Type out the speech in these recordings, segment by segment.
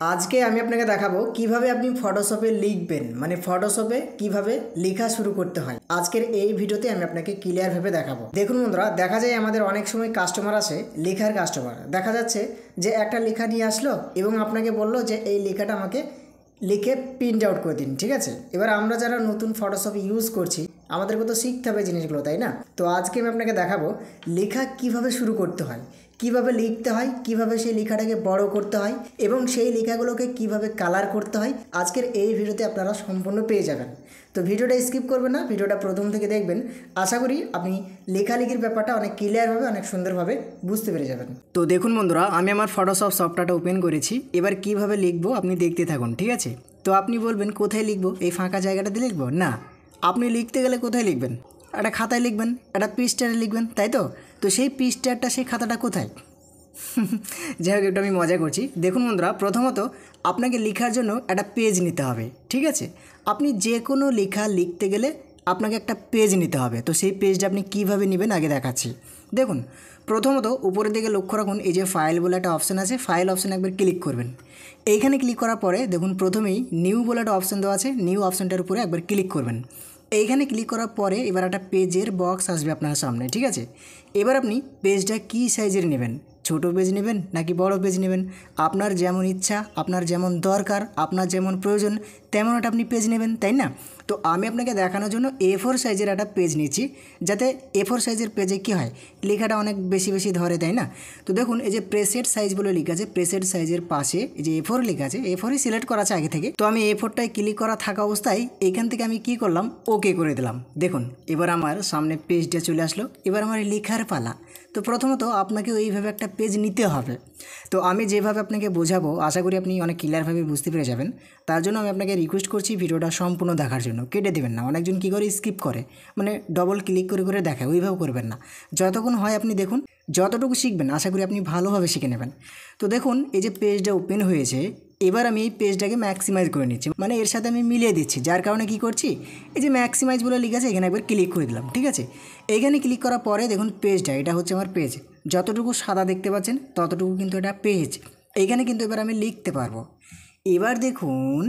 আজকে আমি আপনাকে দেখাবো কিভাবে আপনি ফটোশপে লিখবেন, মানে ফটোশপে কিভাবে লেখা শুরু করতে হয়। আজকের এই ভিডিওতে আমি আপনাকে ক্লিয়ার ভাবে দেখাবো। দেখুন বন্ধুরা, দেখা যায় আমাদের অনেক সময় কাস্টমার আসে, লেখার কাস্টমার। দেখা যাচ্ছে যে একটা লেখা নিয়ে আসলো এবং আপনাকে বললো যে এই লেখাটা আমাকে লিখে প্রিন্ট আউট করে দিন, ঠিক আছে। এবার আমরা যারা নতুন ফটোশপ ইউজ করছি, আমাদেরকে তো শিখতে হবে জিনিসগুলো, তাই না? তো আজকে আমি আপনাকে দেখাবো লেখা কিভাবে শুরু করতে হয়, কিভাবে লিখতে হয়, কিভাবে সেই লেখাটাকে বড় করতে হয় এবং সেই লেখাগুলোকে কিভাবে কালার করতে হয়। আজকের এই ভিডিওতে আপনারা সম্পূর্ণ পেয়ে যাবেন। তো ভিডিওটা স্কিপ করবেন না, ভিডিওটা প্রথম থেকে দেখবেন। আশা করি আপনি লেখালেখির ব্যাপারটা অনেক ক্লিয়ারভাবে, অনেক সুন্দরভাবে বুঝতে পেরে যাবেন। তো দেখুন বন্ধুরা, আমি আমার ফটোশপ সফটওয়্যারটা ওপেন করেছি। এবার কিভাবে লিখবো আপনি দেখতে থাকুন, ঠিক আছে। তো আপনি বলবেন কোথায় লিখবো, এই ফাঁকা জায়গাটাতে লিখবো? না, আপনি লিখতে গেলে কোথায় লিখবেন? একটা খাতায় লিখবেন, একটা পৃষ্ঠারে লিখবেন, তাই তো। তো সেই পৃষ্ঠারটা, সেই খাতাটা কোথায়? যাই হোক, একটু আমি মজা করছি। দেখুন বন্ধুরা, প্রথমত আপনাকে লেখার জন্য একটা পেজ নিতে হবে, ঠিক আছে। আপনি যে কোনো লেখা লিখতে গেলে আপনাকে একটা পেজ নিতে হবে। তো সেই পেজটা আপনি কীভাবে নেবেন আগে দেখাচ্ছি। দেখুন, প্রথমত উপরের দিকে লক্ষ্য রাখুন, এই যে ফাইল বলে একটা অপশান আছে, ফাইল অপশানে একবার ক্লিক করবেন। এইখানে ক্লিক করার পরে দেখুন প্রথমেই নিউ বলে একটা অপশান দেওয়া আছে, নিউ অপশানটার উপরে একবার ক্লিক করবেন। এইখানে ক্লিক করার পরে এবার একটা পেজের বক্স আসবে আপনার সামনে, ঠিক আছে। এবার আপনি পেজটা কী সাইজের নেবেন, ছোটো পেজ নেবেন নাকি বড় পেজ নেবেন, আপনার যেমন ইচ্ছা, আপনার যেমন দরকার, আপনার যেমন প্রয়োজন তেমন একটা আপনি পেজ নেবেন, তাই না। তো আমি আপনাকে দেখানোর জন্য A4 সাইজের একটা পেজ নিচ্ছি, যাতে A4 সাইজের পেজে কী হয়, লেখাটা অনেক বেশি বেশি ধরে, তাই না। তো দেখুন, এই যে প্রেসেট সাইজ বলে লেখা আছে, প্রেসেট সাইজের পাশে এই যে A4 লেখা আছে, A4ই সিলেক্ট করা আছে আগে থেকে। তো আমি A4টায় ক্লিক করা থাকা অবস্থায় এইখান থেকে আমি কি করলাম, ওকে করে দিলাম। দেখুন এবার আমার সামনে পেজটা চলে আসলো। এবার আমার লেখার পালা। তো প্রথমত আপনাকে এইভাবে একটা পেজ নিতে হবে। তো আমি যেভাবে আপনাকে বোঝাবো, আশা করি আপনি অনেক ক্লিয়ারভাবে বুঝতে পেরে যাবেন। তার জন্য আমি আপনাকে রিকোয়েস্ট করছি ভিডিওটা সম্পূর্ণ দেখার জন্য, কেটে দেবেন না। অনেকজন কী করে স্কিপ করে, মানে ডবল ক্লিক করে করে দেখে, ওইভাবে করবেন না। যতক্ষণ হয় আপনি দেখুন, যতটুকু শিখবেন আশা করি আপনি ভালোভাবে শিখে নেবেন। তো দেখুন, এই যে পেজটা ওপেন হয়েছে, এবার আমি এই পেজটাকে ম্যাক্সিমাইজ করে নিচ্ছি, মানে এর সাথে আমি মিলিয়ে দিচ্ছি। যার কারণে কি করছি, এই যে ম্যাক্সিমাইজ বলে লেখা আছে, এখানে একবার ক্লিক করে দিলাম, ঠিক আছে। এইখানে ক্লিক করার পরে দেখুন পেজটা, এটা হচ্ছে আমার পেজ। যতটুকু সাদা দেখতে পাচ্ছেন ততটুকু কিন্তু এটা পেজ। এইখানে কিন্তু এবার আমি লিখতে পারবো। এবার দেখুন,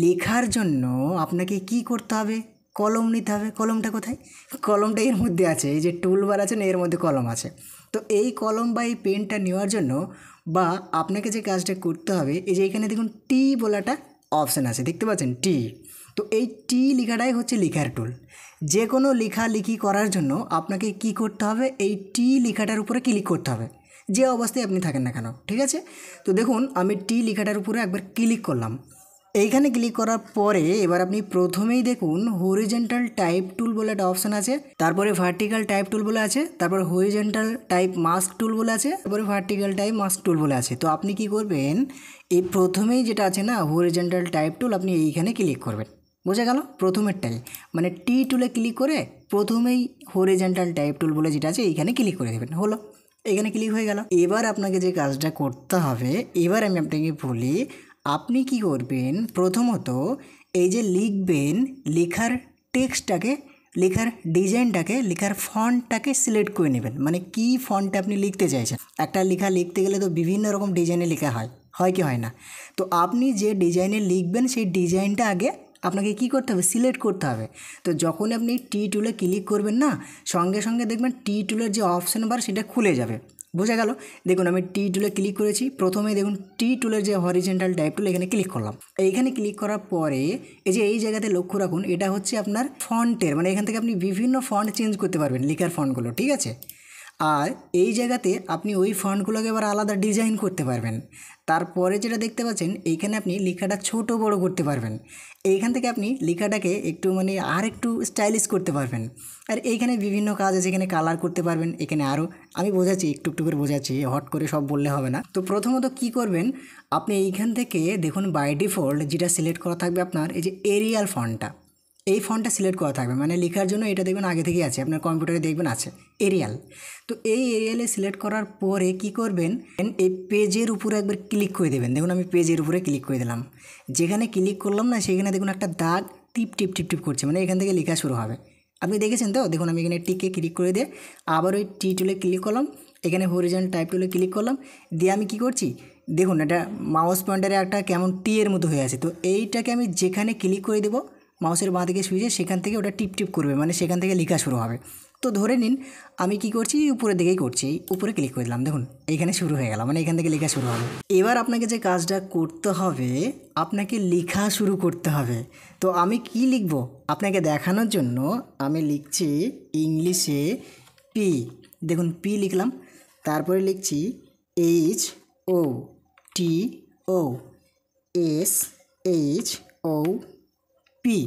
লেখার জন্য আপনাকে কি করতে হবে, কলম নিতে হবে। কলমটা কোথায়? কলমটা এর মধ্যে আছে, এই যে টুলবার আছে না, এর মধ্যে কলম আছে। তো এই কলম বা এই পেনটা নেওয়ার জন্য বা আপনাকে যে কাজটা করতে হবে, এই যে এখানে দেখুন টি বলাটা অপশান আছে, দেখতে পাচ্ছেন টি। তো এই টি লেখাটাই হচ্ছে লেখার টুল। যে কোনো লেখালেখি করার জন্য আপনাকে কি করতে হবে, এই টি লেখাটার উপরে ক্লিক করতে হবে, যে অবস্থায় আপনি থাকেন না কেন, ঠিক আছে। তো দেখুন আমি টি লেখাটার উপরে একবার ক্লিক করলাম। এইখানে ক্লিক করার পরে এবার আপনি প্রথমেই দেখুন হরিজেন্টাল টাইপ টুল বলে একটা অপশান আছে, তারপরে ভার্টিক্যাল টাইপ টুল বলে আছে, তারপরে হরিজেন্টাল টাইপ মাস্ক টুল বলে আছে, তারপরে ভার্টিক্যাল টাইপ মাস্ক টুল বলে আছে। তো আপনি কি করবেন, এই প্রথমেই যেটা আছে না হরিজেন্টাল টাইপ টুল, আপনি এইখানে ক্লিক করবেন। বোঝা গেল? প্রথমেরটাই মানে টি টুলে ক্লিক করে প্রথমেই হরিজেন্টাল টাইপ টুল বলে যেটা আছে এইখানে ক্লিক করে দেবেন, হলো। এখানে ক্লিক হয়ে গেল। এবার আপনাকে যে কাজটা করতে হবে, এবার আমি আপনাকে বলি, আপনি কি করবেন, প্রথমত এই যে লিখবেন, লেখার টেক্সটটাকে, লেখার ডিজাইনটাকে, লেখার ফন্টটাকে সিলেক্ট করে নেবেন। মানে কি ফন্টটা আপনি লিখতে চাইছেন। একটা লেখা লিখতে গেলে তো বিভিন্ন রকম ডিজাইনে লেখা হয় কি হয় না। তো আপনি যে ডিজাইনে লিখবেন সেই ডিজাইনটা আগে আপনাকে কি করতে হবে, সিলেক্ট করতে হবে। তো যখন আপনি টি টুলে ক্লিক করবেন না, সঙ্গে সঙ্গে দেখবেন টি টুলের যে অপশান বার সেটা খুলে যাবে। বোঝা গেল? দেখুন আমি টি টুলে ক্লিক করেছি, প্রথমেই দেখুন টি টুলের যে হরিজেন্টাল টাইপ টুল, এখানে ক্লিক করলাম। এইখানে ক্লিক করার পরে এই যে এই জায়গাতে লক্ষ্য রাখুন, এটা হচ্ছে আপনার ফন্টের, মানে এখান থেকে আপনি বিভিন্ন ফন্ট চেঞ্জ করতে পারবেন, লেখার ফন্টগুলো, ঠিক আছে। আর এই জায়গাতে আপনি ওই ফন্টগুলোকে এবার আলাদা ডিজাইন করতে পারবেন। তারপরে যেটা দেখতে পাচ্ছেন, এইখানে আপনি লেখাটা ছোট বড় করতে পারবেন। এইখান থেকে আপনি লেখাটাকে একটু মানে আর একটু স্টাইলিশ করতে পারবেন। আর এইখানে বিভিন্ন কাজ আছে, এখানে কালার করতে পারবেন। এখানে আরও আমি বোঝাচ্ছি, একটু একটু করে বোঝাচ্ছি, হট করে সব বললে হবে না। তো প্রথমত কি করবেন, আপনি এইখান থেকে দেখুন বাই ডিফল্ট যেটা সিলেক্ট করা থাকবে আপনার, এই যে এরিয়াল ফন্টটা, এই ফন্টটা সিলেক্ট করা থাকবে। মানে লেখার জন্য এটা দেখবেন আগে থেকেই আছে, আপনার কম্পিউটারে দেখবেন আছে এরিয়াল। তো এই এরিয়ালে সিলেক্ট করার পরে কি করবেন, এই পেজের উপরে একবার ক্লিক করে দেবেন। দেখুন আমি পেজের উপরে ক্লিক করে দিলাম। যেখানে ক্লিক করলাম না, সেখানে দেখুন একটা দাগ টিপ টিপ টিপ টিপ করছে, মানে এখান থেকে লেখা শুরু হবে। আপনি দেখেছেন তো? দেখুন আমি এখানে টিকে ক্লিক করে দিয়ে আবার ওই টি টুলে ক্লিক করলাম, এখানে হরিজেন্টাল টাইপ টুলে ক্লিক করলাম, দিয়ে আমি কি করছি, দেখুন এটা মাউস পয়েন্টারে একটা কেমন টি এর মতো হয়ে আছে। তো এইটাকে আমি যেখানে ক্লিক করে দেবো মাউসের বাঁ দিকে সুইচে, সেখান থেকে ওটা টিপ টিপ করবে, মানে সেখান থেকে লেখা শুরু হবে। তো ধরে নিন আমি কি করছি, উপরের দিকেই করছি, উপরে ক্লিক করে দিলাম, দেখুন এইখানে শুরু হয়ে গেল, মানে এখান থেকে লেখা শুরু হবে। এবার আপনাকে যে কাজটা করতে হবে, আপনাকে লেখা শুরু করতে হবে। তো আমি কি লিখব আপনাকে দেখানোর জন্য আমি লিখছি ইংলিশে পি, দেখুন পি লিখলাম, তারপরে লিখছি এইচ ও টি ও এস এইচ ও পি।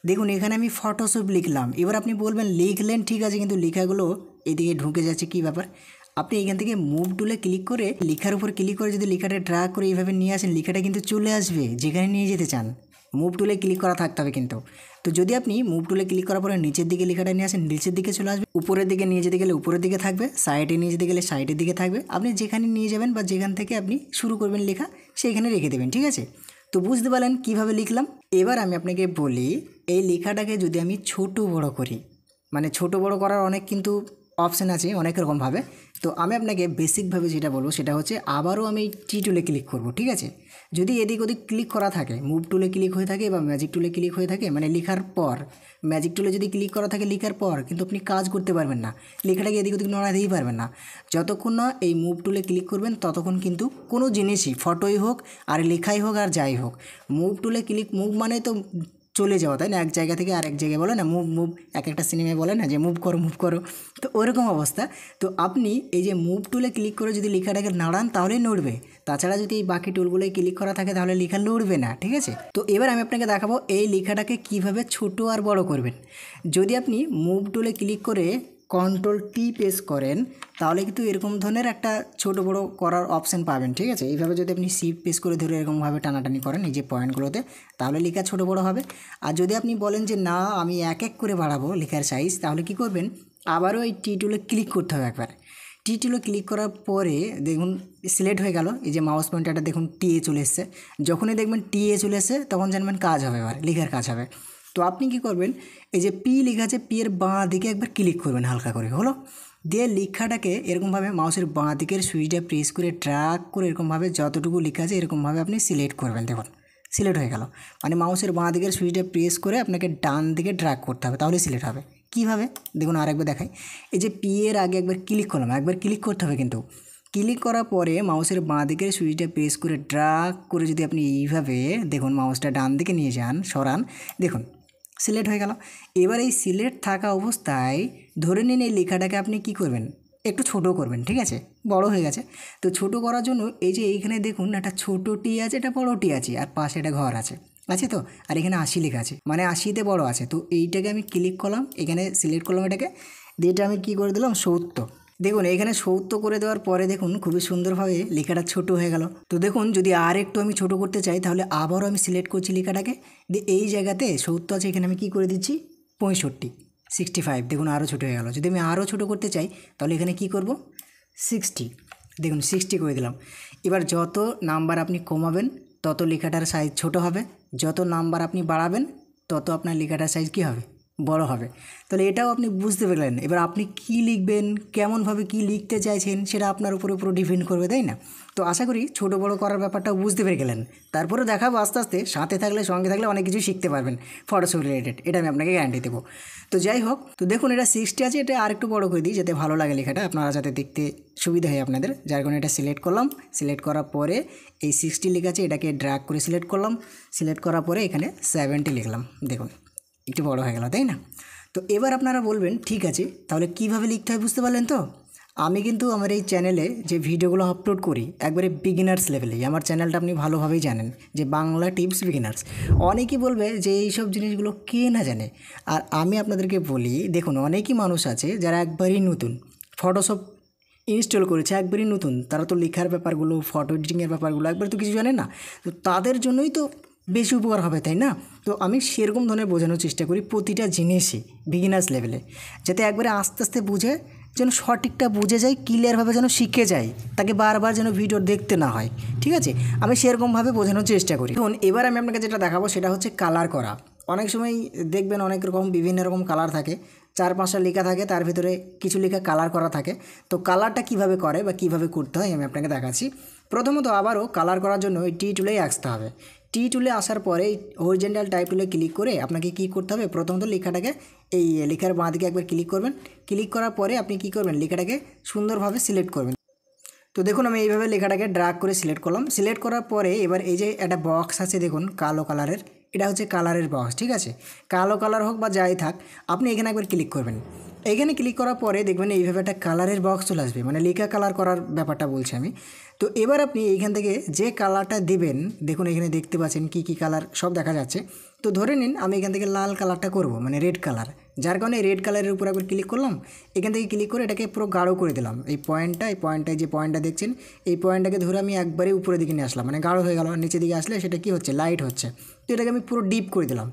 দেখুন এখানে আমি ফটোশপ লিখলাম। এবার আপনি বলবেন লিখলেন ঠিক আছে, কিন্তু লেখাগুলো এদিকে ঢুকে যাচ্ছে, কী ব্যাপার? আপনি এখান থেকে মুভ টুলে ক্লিক করে লেখার উপর ক্লিক করে যদি লেখাটা ড্র্যাগ করে এইভাবে নিয়ে আসেন, লেখাটা কিন্তু চলে আসবে যেখানে নিয়ে যেতে চান। মুভ টুলে ক্লিক করা থাকতে হবে কিন্তু। তো যদি আপনি মুভ টুলে ক্লিক করার পরে নিচের দিকে লেখাটা নিয়ে আসেন, নিচের দিকে চলে আসবে, উপরের দিকে নিয়ে যেতে গেলে উপরের দিকে থাকবে, সাইডে নিয়ে যেতে গেলে সাইডের দিকে থাকবে। আপনি যেখানে নিয়ে যাবেন বা যেখান থেকে আপনি শুরু করবেন লেখা, সেইখানে রেখে দেবেন, ঠিক আছে? তো বুঝতে পারলেন কীভাবে লিখলাম। এবার আমি আপনাকে বলি এই লেখাটাকে যদি আমি ছোট বড় করি, মানে ছোট বড় করার অনেক কিন্তু অপশান আছে অনেক রকমভাবে। তো আমি আপনাকে বেসিকভাবে যেটা বলবো সেটা হচ্ছে আবারও আমি টি টুলে ক্লিক করব, ঠিক আছে? যদি এদিক ওদিক ক্লিক করা থাকে, মুভ টুলে ক্লিক হয়ে থাকে বা ম্যাজিক টুলে ক্লিক হয়ে থাকে, মানে লেখার পর ম্যাজিক টুলে যদি ক্লিক করা থাকে লেখার পর, কিন্তু আপনি কাজ করতে পারবেন না, লেখাটাকে এদিক ওদিক নড়াতেই পারবেন না। যতক্ষণ না এই মুভ টুলে ক্লিক করবেন ততক্ষণ কিন্তু কোনো জিনিসই, ফটোই হোক আর লেখাই হোক আর যাই হোক, মুভ টুলে ক্লিক, মুভ মানে তো চলে যাওয়া, তাই না? এক জায়গা থেকে আরেক জায়গায় বলে না মুভ মুভ, এক একটা সিনেমায় বলে না যে মুভ করো, তো ওরকম অবস্থা। তো আপনি এই যে মুভ টুলে ক্লিক করে যদি লেখাটাকে নাড়ান তাহলেই নড়বে, তাছাড়া যদি এই বাকি টুলগুলোয় ক্লিক করা থাকে তাহলে লেখা নড়বে না, ঠিক আছে? তো এবার আমি আপনাকে দেখাবো এই লেখাটাকে কীভাবে ছোট আর বড় করবেন। যদি আপনি মুভ টুলে ক্লিক করে কন্ট্রোল টি প্রেস করেন তাহলে কিন্তু এরকম ধরনের একটা ছোট বড় করার অপশান পাবেন, ঠিক আছে? এইভাবে যদি আপনি শিফট প্রেস করে ধরে এরকমভাবে টানাটানি করেন এই যে পয়েন্টগুলোতে, তাহলে লেখা ছোট বড় হবে। আর যদি আপনি বলেন যে না আমি এক এক করে বাড়াবো লেখার সাইজ, তাহলে কি করবেন, আবারও এই টি টুলে ক্লিক করতে হবে একবার। টি টুলে ক্লিক করার পরে দেখুন সিলেক্ট হয়ে গেল, এই যে মাউস পয়েন্টারটা দেখুন টি এ চলে এসছে। যখনই দেখবেন টি এ চলে এসছে তখন জানবেন কাজ হবে, এবার লেখার কাজ হবে। তো আপনি কি করবেন, এই যে পি লেখা আছে, পি এর বাঁ দিকে একবার ক্লিক করবেন হালকা করে, হলো? দিয়ে লেখাটাকে এরকমভাবে মাউসের বাঁ দিকের সুইচটা প্রেস করে ড্র্যাগ করে এরকমভাবে যতটুকু লেখা আছে এরকমভাবে আপনি সিলেক্ট করবেন, দেখুন সিলেক্ট হয়ে গেল। মানে মাউসের বাঁ দিকের সুইচটা প্রেস করে আপনাকে ডান দিকে ড্র্যাগ করতে হবে, তাহলে সিলেক্ট হবে। কীভাবে দেখুন আরেকবার দেখাই, এই যে পি এর আগে একবার ক্লিক করলাম, একবার ক্লিক করতে হবে কিন্তু। ক্লিক করার পরে মাউসের বাঁ দিকের সুইচটা প্রেস করে ড্র্যাগ করে যদি আপনি এইভাবে দেখুন মাউসটা ডান দিকে নিয়ে যান, সরান, দেখুন সিলেক্ট হয়ে গেল। এবার এই সিলেক্ট থাকা অবস্থায় ধরে নিন এই লেখাটাকে আপনি কি করবেন, একটু ছোট করবেন, ঠিক আছে? বড় হয়ে গেছে, তো ছোট করার জন্য এই যে এইখানে দেখুন একটা ছোটো টি আছে, একটা বড় টি আছে, আর পাশে একটা ঘর আছে তো, আর এখানে 80 লেখা আছে, মানে 80তে বড় আছে। তো এইটাকে আমি ক্লিক করলাম, এখানে সিলেক্ট করলাম এটাকে, দিয়ে এটা আমি কী করে দিলাম 70। দেখুন এখানে 70 করে দেওয়ার পরে দেখুন খুবই সুন্দরভাবে লেখাটা ছোট হয়ে গেল। তো দেখুন যদি আর একটু আমি ছোট করতে চাই তাহলে আবারও আমি সিলেক্ট করছি লেখাটাকে, দিয়ে এই জায়গাতে 70 আছে, এখানে আমি কী করে দিচ্ছি 65, 65, দেখুন আরও ছোটো হয়ে গেল। যদি আমি আরও ছোটো করতে চাই তাহলে এখানে কি করব 60, দেখুন 60 করে দিলাম। এবার যত নাম্বার আপনি কমাবেন তত লেখাটার সাইজ ছোট হবে, যত নাম্বার আপনি বাড়াবেন তত আপনার লেখাটার সাইজ কী হবে, বড় হবে। তাহলে এটাও আপনি বুঝতে পারলেন। এবার আপনি কি লিখবেন, কেমনভাবে কি লিখতে চাইছেন সেটা আপনার উপরে পুরো ডিপেন্ড করবে, তাই না? তো আশা করি ছোট বড় করার ব্যাপারটাও বুঝতে পেরে গেলেন। তারপরে দেখাবো আস্তে আস্তে, সাথে থাকলে সঙ্গে থাকলে অনেক কিছু শিখতে পারবেন ফটোশপ রিলেটেড, এটা আমি আপনাকে গ্যারান্টি দেবো। তো যাই হোক, তো দেখুন এটা 60 আছে, এটা আরেকটু বড় করে দিই যাতে ভালো লাগে লেখাটা, আপনারা যাতে দেখতে সুবিধা হয় আপনাদের, যার কারণে এটা সিলেক্ট করলাম। সিলেক্ট করার পরে এই 60 লেখা আছে, এটাকে ড্র্যাগ করে সিলেক্ট করলাম। সিলেক্ট করার পরে এখানে 70 লিখলাম, দেখুন একটু বড় হয়ে গেল, তাই না? তো এবার আপনারা বলবেন ঠিক আছে তাহলে কীভাবে লিখতে হয় বুঝতে পারলেন তো? আমি কিন্তু আমার এই চ্যানেলে যে ভিডিওগুলো আপলোড করি একবারে বিগিনার্স লেভেলেই, আমার চ্যানেলটা আপনি ভালোভাবেই জানেন যে বাংলা টিপস বিগিনার্স। অনেকেই বলবে যে এইসব জিনিসগুলো কে না জানে, আর আমি আপনাদেরকে বলি দেখুন অনেকই মানুষ আছে যারা একবারই নতুন ফটোশপ ইনস্টল করেছে, একবারই নতুন, তারা তো লেখার ব্যাপারগুলো, ফটো এডিটিংয়ের ব্যাপারগুলো একবার তো কিছু জানে না। তো তাদের জন্যই তো বেশি উপকার হবে, তাই না? তো আমি সেরকম ধরনের বোঝানোর চেষ্টা করি প্রতিটা জিনিসই বিগিনার্স লেভেলে, যাতে একবারে আস্তে আস্তে বুঝে, যেন সঠিকটা বুঝে যায়, ক্লিয়ারভাবে যেন শিখে যায়, তাকে বারবার যেন ভিডিও দেখতে না হয়, ঠিক আছে? আমি সেরকমভাবে বোঝানোর চেষ্টা করি। এখন এবার আমি আপনাকে যেটা দেখাবো সেটা হচ্ছে কালার করা। অনেক সময় দেখবেন অনেক রকম বিভিন্ন রকম কালার থাকে, 4-5টা লেখা থাকে, তার ভিতরে কিছু লেখা কালার করা থাকে। তো কালারটা কিভাবে করে বা কিভাবে করতে হয় আমি আপনাকে দেখাচ্ছি। প্রথমত আবারও কালার করার জন্য এই টি টুলেই আসতে হবে। টি টুলে আসার পরে হরিজেন্টাল টাইপ টুলে ক্লিক করে আপনাকে কি করতে হবে, প্রথমত লেখাটাকে এই লেখার বাঁ দিকে একবার ক্লিক করবেন। ক্লিক করার পরে আপনি কি করবেন, লেখাটাকে সুন্দরভাবে সিলেক্ট করবেন। তো দেখুন আমি এইভাবে লেখাটাকে ড্র্যাগ করে সিলেক্ট করলাম। সিলেক্ট করার পরে এবার এই যে একটা বক্স আছে দেখুন কালো কালারের, এটা হচ্ছে কালারের বক্স, ঠিক আছে। কালো কালার হোক বা যাই থাক, আপনি এখানে একবার ক্লিক করবেন। এইখানে ক্লিক করার পরে দেখবেন এইভাবে একটা কালারের বক্স চলে আসবে, মানে লেখা কালার করার ব্যাপারটা বলছি আমি। তো এবার আপনি এইখান থেকে যে কালারটা দেবেন, দেখুন এখানে দেখতে পাচ্ছেন কি কি কালার সব দেখা যাচ্ছে। তো ধরে নিন আমি এখান থেকে লাল কালারটা করব, মানে রেড কালার, যার কারণে রেড কালারের উপর একবার ক্লিক করলাম। এখান থেকে ক্লিক করে এটাকে পুরো গাঢ় করে দিলাম। এই পয়েন্টটায় যে পয়েন্টটা দেখছেন, এই পয়েন্টটাকে ধরে আমি একবারে উপরের দিকে নিয়ে আসলাম, মানে গাঢ় হয়ে গেল। নিচের দিকে আসলে সেটা কি হচ্ছে, লাইট হচ্ছে। তো এটাকে আমি পুরো ডিপ করে দিলাম।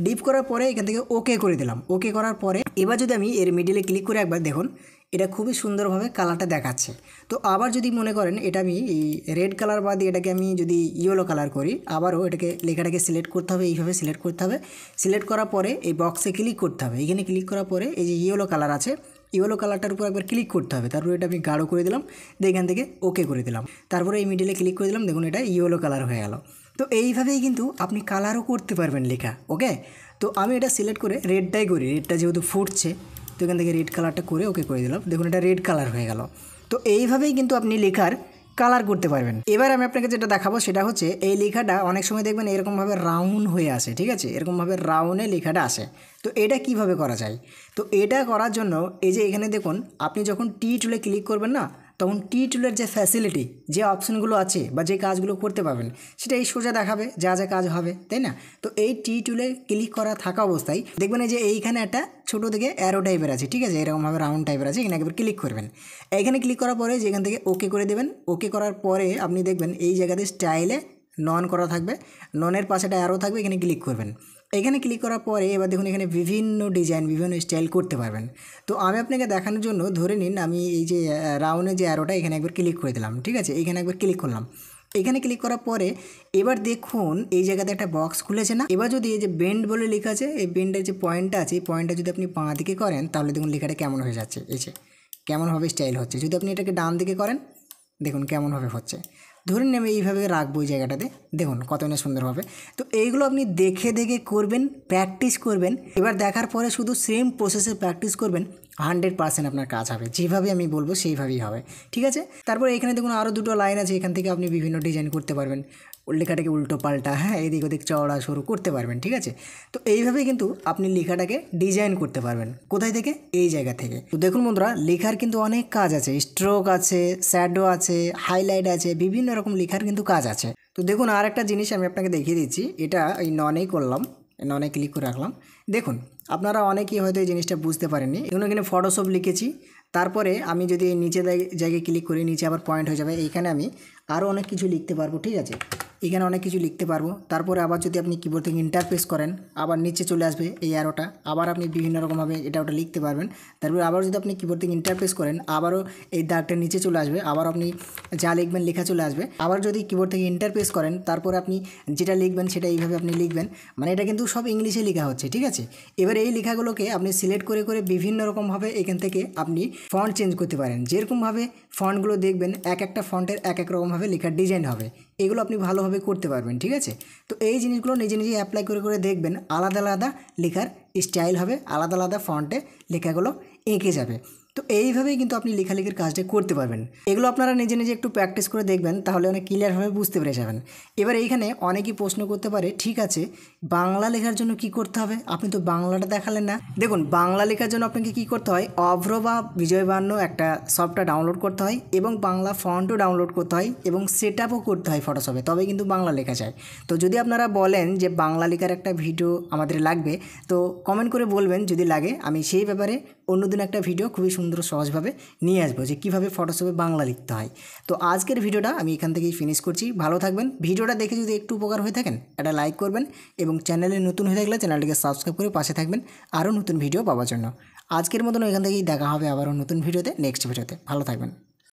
ডিপ করার পরে এখান থেকে ওকে করে দিলাম। ওকে করার পরে এবার যদি আমি এর মিডিলে ক্লিক করে একবার দেখুন, এটা খুবই সুন্দরভাবে কালারটা দেখাচ্ছে। তো আবার যদি মনে করেন এটা আমি এই রেড কালার বাদ দিয়ে এটাকে আমি যদি ইয়েলো কালার করি, আবারও এটাকে লেখাটাকে সিলেক্ট করতে হবে, এইভাবে সিলেক্ট করতে হবে। সিলেক্ট করার পরে এই বক্সে ক্লিক করতে হবে। এখানে ক্লিক করার পরে এই যে ইয়েলো কালার আছে, ইয়েলো কালারটার উপর একবার ক্লিক করতে হবে। তারপরে এটা আমি গাঢ় করে দিলাম, দিয়ে এখান থেকে ওকে করে দিলাম। তারপরে এই মিডিলে ক্লিক করে দিলাম, দেখুন এটা ইয়েলো কালার হয়ে গেল। তো এইভাবেই কিন্তু আপনি কালারও করতে পারবেন লেখা, ওকে। তো আমি এটা সিলেক্ট করে রেডটাই করি, রেডটা যেহেতু ফুটছে, তো এখান থেকে রেড কালারটা করে ওকে করে দিলাম, দেখুন এটা রেড কালার হয়ে গেল। তো এইভাবেই কিন্তু আপনি লেখার কালার করতে পারবেন। এবার আমি আপনাকে যেটা দেখাবো সেটা হচ্ছে এই লেখাটা অনেক সময় দেখবেন এরকমভাবে রাউন্ড হয়ে আসে, ঠিক আছে, এরকমভাবে রাউন্ডে লেখাটা আসে। তো এটা কিভাবে করা যায়, তো এটা করার জন্য এই যে এখানে দেখুন আপনি যখন টি টুলে ক্লিক করবেন না, তখন টি টুলের যে ফ্যাসিলিটি, যে অপশানগুলো আছে বা যে কাজগুলো করতে পারবেন সেটা এই সোজা দেখাবে, যা যা কাজ হবে, তাই না। তো এই টি টুলে ক্লিক করা থাকা অবস্থায় দেখবেন এই যে এইখানে একটা ছোটো থেকে অ্যারো টাইপের আছে, ঠিক আছে, এরকমভাবে রাউন্ড টাইপের আছে, এখানে একবার ক্লিক করবেন। এইখানে ক্লিক করার পরে যেখান থেকে ওকে করে দেবেন। ওকে করার পরে আপনি দেখবেন এই জায়গাতে স্টাইলে নন করা থাকবে, ননের পাশে একটা অ্যারো থাকবে, এখানে ক্লিক করবেন। এখানে ক্লিক করার পরে এবার দেখুন এখানে বিভিন্ন ডিজাইন, বিভিন্ন স্টাইল করতে পারবেন। তো আমি আপনাকে দেখানোর জন্য ধরে নিন আমি এই যে রাউন্ডের যে অ্যারোটা এখানে একবার ক্লিক করে দিলাম, ঠিক আছে, এখানে একবার ক্লিক করলাম। এখানে ক্লিক করার পরে এবার দেখুন এই জায়গাতে একটা বক্স খুলেছে না। এবার যদি এই যে বেন্ড বলে লেখা আছে, এই বেন্ডের যে পয়েন্টটা আছে, এই পয়েন্টটা যদি আপনি বাঁ দিকে করেন তাহলে দেখুন লেখাটা কেমন হয়ে যাচ্ছে, এই যে কেমনভাবে স্টাইল হচ্ছে। যদি আপনি এটাকে ডান দিকে করেন দেখুন কেমনভাবে হচ্ছে। ধরুন আমি এইভাবে রাখবো এই জায়গাটাতে, দেখুন কত না সুন্দর হবে। তো এইগুলো আপনি দেখে দেখে করবেন, প্র্যাকটিস করবেন। এবার দেখার পরে শুধু সেম প্রসেসে প্র্যাকটিস করবেন, 100% আপনার কাজ হবে। যেভাবে আমি বলবো সেইভাবেই হবে, ঠিক আছে। তারপরে এখানে দেখুন আরও দুটো লাইন আছে, এখান থেকে আপনি বিভিন্ন ডিজাইন করতে পারবেন, লেখাটাকে উল্টো পাল্টা, হ্যাঁ, এদিক ওদিক চওড়া সরু করতে পারবেন, ঠিক আছে। তো এইভাবেই কিন্তু আপনি লেখাটাকে ডিজাইন করতে পারবেন। কোথায় থেকে, এই জায়গা থেকে। তো দেখুন বন্ধুরা, লেখার কিন্তু অনেক কাজ আছে, স্ট্রোক আছে, শ্যাডো আছে, হাইলাইট আছে, বিভিন্ন রকম লেখার কিন্তু কাজ আছে। তো দেখুন আর একটা জিনিস আমি আপনাকে দেখিয়ে দিচ্ছি, এটা এই ননেই করলাম, ননে ক্লিক করে রাখলাম। দেখুন আপনারা অনেকেই হয়তো এই জিনিসটা বুঝতে পারেননি, এখানে ফটোশপ লিখেছি, তারপরে আমি যদি নিচে জায়গায় ক্লিক করি, নিচে আবার পয়েন্ট হয়ে যাবে, এইখানে আমি আরও অনেক কিছু লিখতে পারবো, ঠিক আছে, এখানে অনেক কিছু লিখতে পারবো। তারপরে আবার যদি আপনি কিবোর্ড থেকে ইন্টারপ্রেস করেন, আবার নিচে চলে আসবে এই অ্যারোটা, আবার আপনি বিভিন্ন রকমভাবে এটা ওটা লিখতে পারবেন। তারপরে আবার যদি আপনি কিবোর্ড থেকে ইন্টারপ্রেস করেন, আবারও এই দাগটা নিচে চলে আসবে, আবার আপনি যা লিখবেন লেখা চলে আসবে। আবার যদি কিবোর্ড থেকে ইন্টারপ্রেস করেন, তারপরে আপনি যেটা লিখবেন সেটা এইভাবে আপনি লিখবেন, মানে এটা কিন্তু সব ইংলিশে লেখা হচ্ছে, ঠিক আছে। এবার এই লেখাগুলোকে আপনি সিলেক্ট করে করে বিভিন্ন রকমভাবে এখান থেকে আপনি ফন্ট চেঞ্জ করতে পারেন। যেরকমভাবে ফন্টগুলো দেখবেন এক একটা ফন্টের এক এক রকমভাবে লেখার ডিজাইন হবে, এগুলো আপনি ভালোভাবে করতে পারবেন, ঠিক আছে। তো এই জিনিসগুলো নিজে নিজে অ্যাপ্লাই করে করে দেখবেন, আলাদা আলাদা লেখার স্টাইল হবে, আলাদা আলাদা ফন্টে লেখাগুলো এঁকে যাবে। তো এইভাবেই কিন্তু আপনি লেখালেখির কাজটা করতে পারবেন। এগুলো আপনারা নিজে নিজে একটু প্র্যাকটিস করে দেখবেন, তাহলে অনেক ক্লিয়ারভাবে বুঝতে পেরে যাবেন। এবার এইখানে অনেকেই প্রশ্ন করতে পারে, ঠিক আছে বাংলা লেখার জন্য কি করতে হবে, আপনি তো বাংলাটা দেখালেন না। দেখুন বাংলা লেখার জন্য আপনাকে কি করতে হয়, অভ্র বা বিজয়বান্য একটা সফটওয়্যার ডাউনলোড করতে হয়, এবং বাংলা ফন্টও ডাউনলোড করতে হয়, এবং সেট আপও করতে হয় ফটোশপে, তবে কিন্তু বাংলা লেখা যায়। তো যদি আপনারা বলেন যে বাংলা লেখার একটা ভিডিও আমাদের লাগবে, তো কমেন্ট করে বলবেন যদি লাগে, আমি সেই ব্যাপারে অন্যদিন একটা ভিডিও খুবই সুন্দর সহজভাবে নিয়ে আসবো যে কীভাবে ফটোশপে বাংলা লিখতে হয়। তো আজকের ভিডিওটা আমি এখান থেকেই ফিনিশ করছি। ভালো থাকবেন। ভিডিওটা দেখে যদি একটু উপকার হয়ে থাকেন একটা লাইক করবেন, এবং চ্যানেলে নতুন হয়ে থাকলে চ্যানেলটিকে সাবস্ক্রাইব করে পাশে থাকবেন আরও নতুন ভিডিও পাওয়ার জন্য। আজকের মতন এখান থেকেই দেখা হবে আবারও নতুন ভিডিওতে, নেক্সট ভিডিওতে। ভালো থাকবেন।